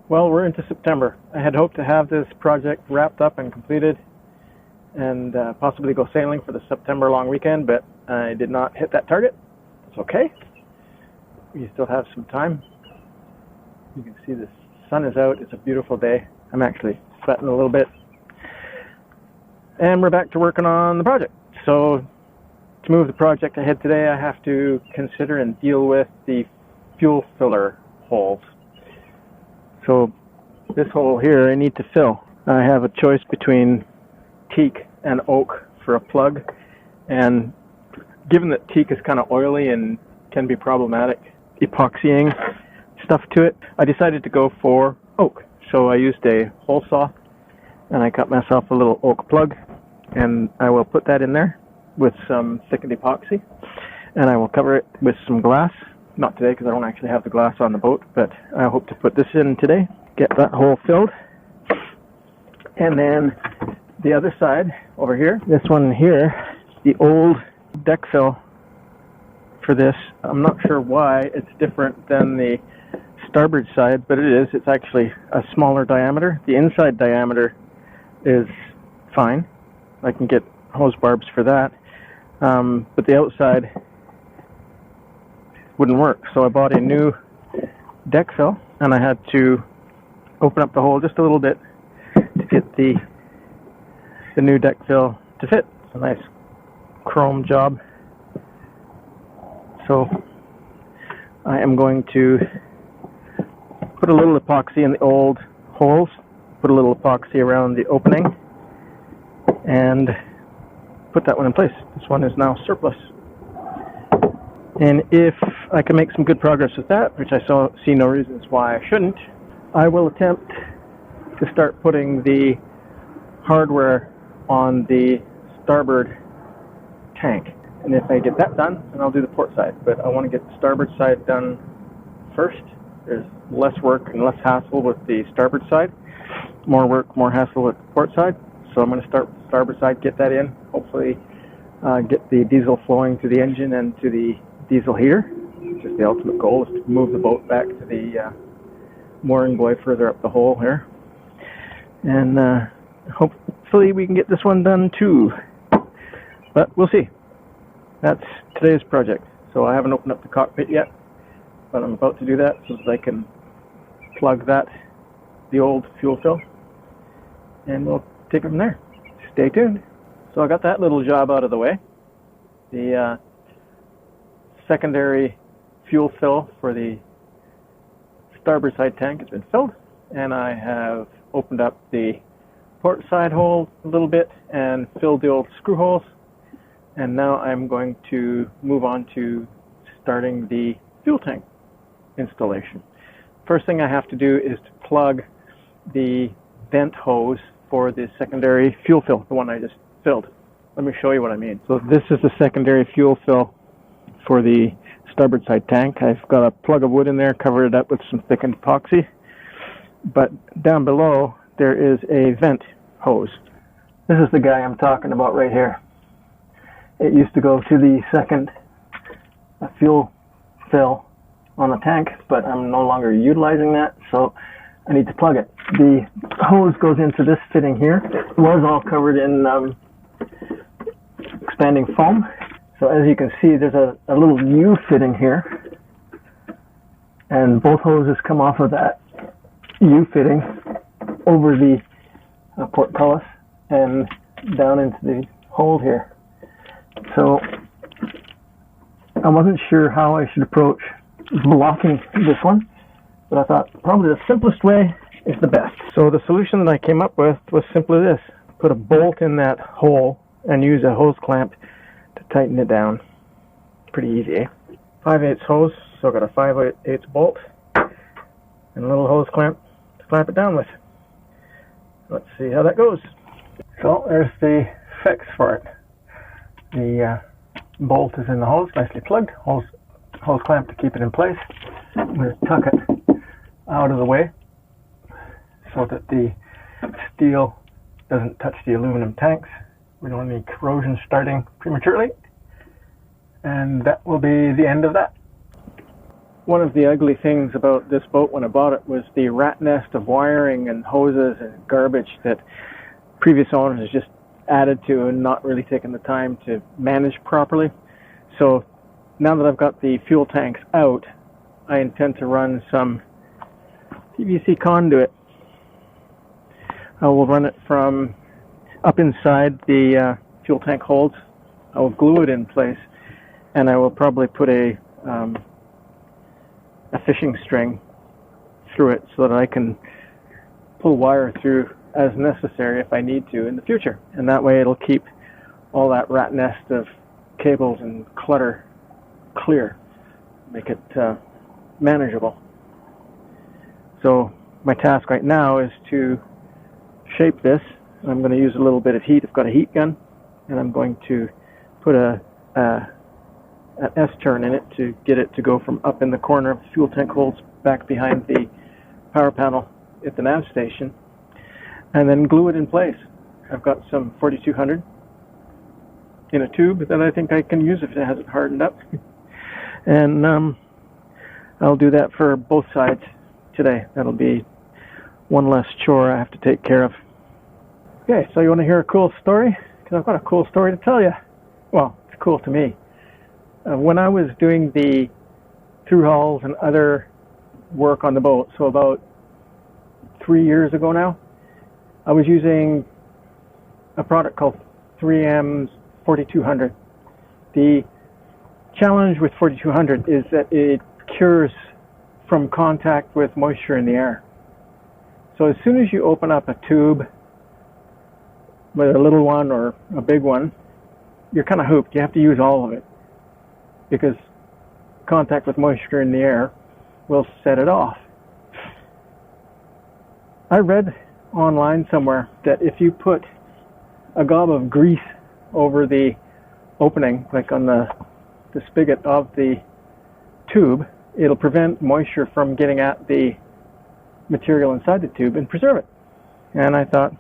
Well, we're into September. I had hoped to have this project wrapped up and completed and possibly go sailing for the September long weekend, but I did not hit that target. It's okay. We still have some time. You can see the sun is out. It's a beautiful day. I'm actually sweating a little bit. And we're back to working on the project. So to move the project ahead today, I have to consider and deal with the fuel filler holes. So this hole here I need to fill. I have a choice between teak and oak for a plug, and given that teak is kind of oily and can be problematic epoxying stuff to it, I decided to go for oak. So I used a hole saw and I cut myself a little oak plug, and I will put that in there with some thickened epoxy, and I will cover it with some glass. Not today because I don't actually have the glass on the boat, but I hope to put this in today, get that hole filled. And then the other side over here, this one here, the old deck fill for this, I'm not sure why it's different than the starboard side, but it is. It's actually a smaller diameter. The inside diameter is fine. I can get hose barbs for that, but the outside wouldn't work. So I bought a new deck fill, and I had to open up the hole just a little bit to get the new deck fill to fit. It's a nice chrome job. So I am going to put a little epoxy in the old holes, put a little epoxy around the opening, and put that one in place. This one is now surplus. And if I can make some good progress with that, which I see no reasons why I shouldn't, I will attempt to start putting the hardware on the starboard tank. And if I get that done, then I'll do the port side. But I want to get the starboard side done first. There's less work and less hassle with the starboard side. More work, more hassle with the port side. So I'm going to start with the starboard side, get that in, hopefully get the diesel flowing to the engine and to the diesel heater. Just the ultimate goal is to move the boat back to the mooring buoy further up the hole here. And hopefully we can get this one done too. But we'll see. That's today's project. So I haven't opened up the cockpit yet, but I'm about to do that so that I can plug the old fuel fill, and we'll take it from there. Stay tuned. So I got that little job out of the way. The secondary fuel fill for the starboard side tank has been filled, and I have opened up the port side hole a little bit and filled the old screw holes, and now I'm going to move on to starting the fuel tank installation. First thing I have to do is to plug the vent hose for the secondary fuel fill, the one I just filled. Let me show you what I mean. So this is the secondary fuel fill for the starboard side tank. I've got a plug of wood in there, covered it up with some thickened epoxy, but down below there is a vent hose. This is the guy I'm talking about right here. It used to go to the second fuel fill on the tank, but I'm no longer utilizing that, so I need to plug it. The hose goes into this fitting here. It was all covered in expanding foam. So as you can see, there's a little U fitting here, and both hoses come off of that U fitting over the portcullis and down into the hole here. So I wasn't sure how I should approach blocking this one, but I thought probably the simplest way is the best. So the solution that I came up with was simply this: put a bolt in that hole and use a hose clamp to tighten it down. Pretty easy, eh? 5/8 hose, so I got a 5/8 bolt and a little hose clamp to clamp it down with. Let's see how that goes. So there's the fix for it. The bolt is in the hose, nicely plugged. Hose clamp to keep it in place. I'm going to tuck it out of the way so that the steel doesn't touch the aluminum tanks. We don't want any corrosion starting prematurely. And that will be the end of that. one of the ugly things about this boat when I bought it was the rat nest of wiring and hoses and garbage that previous owners just added to and not really taken the time to manage properly. So now that I've got the fuel tanks out, I intend to run some PVC conduit. I will run it from up inside the fuel tank holds. I will glue it in place, and I will probably put a fishing string through it so that I can pull wire through as necessary if I need to in the future. And that way it'll keep all that rat nest of cables and clutter clear, make it manageable. So my task right now is to shape this. I'm going to use a little bit of heat. I've got a heat gun, and I'm going to put an S-turn in it to get it to go from up in the corner of the fuel tank holds back behind the power panel at the nav station, and then glue it in place. I've got some 4200 in a tube that I think I can use if it hasn't hardened up. And I'll do that for both sides today. That'll be one less chore I have to take care of. Okay, so you want to hear a cool story? Because I've got a cool story to tell you. Well, it's cool to me. When I was doing the through hauls and other work on the boat, so about 3 years ago now, I was using a product called 3M's 4200. The challenge with 4200 is that it cures from contact with moisture in the air. So as soon as you open up a tube, whether a little one or a big one, you're kind of hooped. You have to use all of it because contact with moisture in the air will set it off. I read online somewhere that if you put a gob of grease over the opening, like on the spigot of the tube, it'll prevent moisture from getting at the material inside the tube and preserve it. And I thought,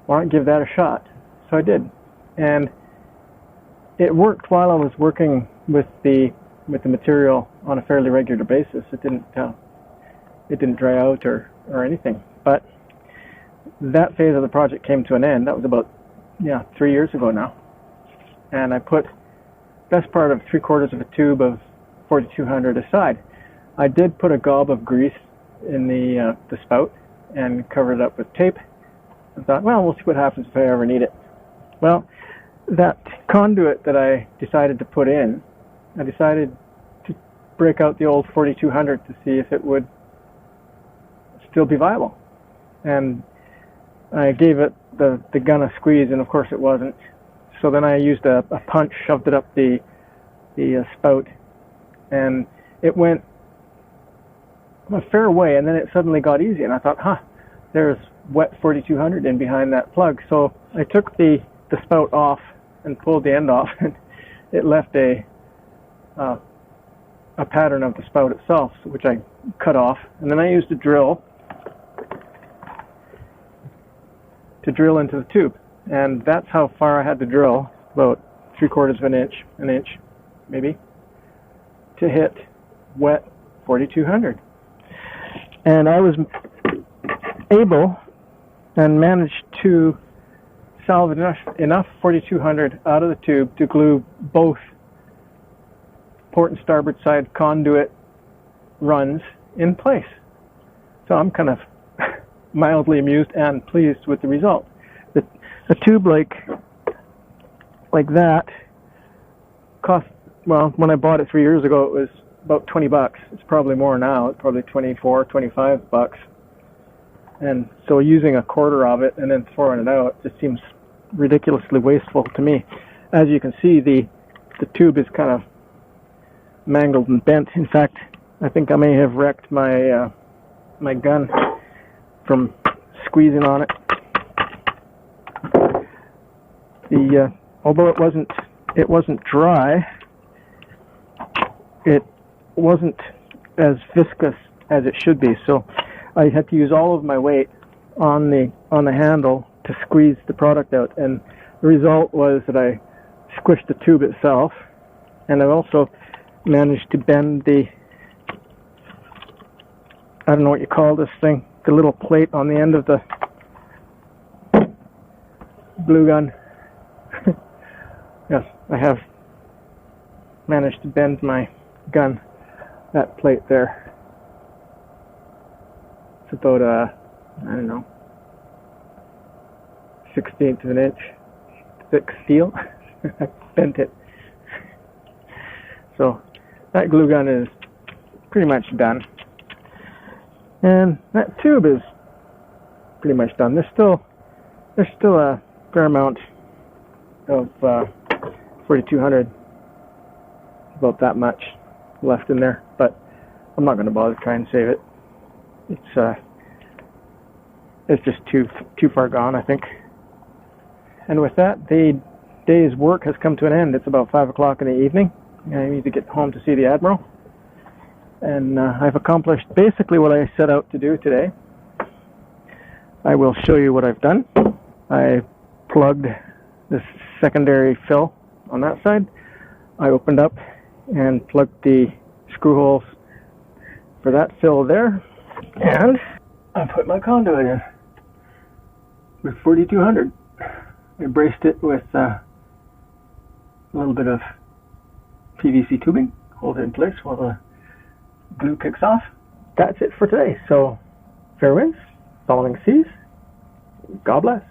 why not give that a shot? So I did, and it worked while I was working with the material on a fairly regular basis. It didn't dry out or anything. But that phase of the project came to an end. That was about 3 years ago now, and I put best part of 3/4 of a tube of 4200 aside. I did put a gob of grease in the spout and covered it up with tape. I thought, well, we'll see what happens if I ever need it. Well, that conduit that I decided to put in, I decided to break out the old 4200 to see if it would still be viable. And I gave it the gun a squeeze, and of course it wasn't. So then I used a punch, shoved it up the spout, and it went a fair way, and then it suddenly got easy, and I thought, there's wet 4200 in behind that plug. So I took the spout off and pulled the end off, and it left a pattern of the spout itself, which I cut off, and then I used a drill to drill into the tube, and that's how far I had to drill, about 3/4 of an inch maybe, to hit wet 4200. And I was able and managed to salvage enough 4200 out of the tube to glue both port and starboard side conduit runs in place. So I'm kind of mildly amused and pleased with the result. A tube like that cost, well, when I bought it 3 years ago, it was about $20. It's probably more now. It's probably $24, $25. And so using 1/4 of it and then throwing it out just seems ridiculously wasteful to me. As you can see, the tube is kind of mangled and bent. In fact, I think I may have wrecked my my gun from squeezing on it. Although it wasn't dry, it wasn't as viscous as it should be. So I had to use all of my weight on the handle to squeeze the product out, and the result was that I squished the tube itself, and I also managed to bend the I don't know what you call this thing, the little plate on the end of the glue gun. Yes, I have managed to bend my gun, that plate there. It's about I don't know, 1/16 of an inch thick steel. I bent it. So that glue gun is pretty much done. And that tube is pretty much done. There's still a fair amount of 4200, about that much left in there, but I'm not going to bother to try and save it. It's just too far gone, I think. And with that, the day's work has come to an end. It's about 5 o'clock in the evening. I need to get home to see the Admiral. And I've accomplished basically what I set out to do today. I will show you what I've done. I plugged this secondary fill on that side. I opened up and plugged the screw holes for that fill there. And I put my conduit in with 4200. I braced it with a little bit of PVC tubing, hold it in place while the glue kicks off. That's it for today. So, fair winds, following seas. God bless.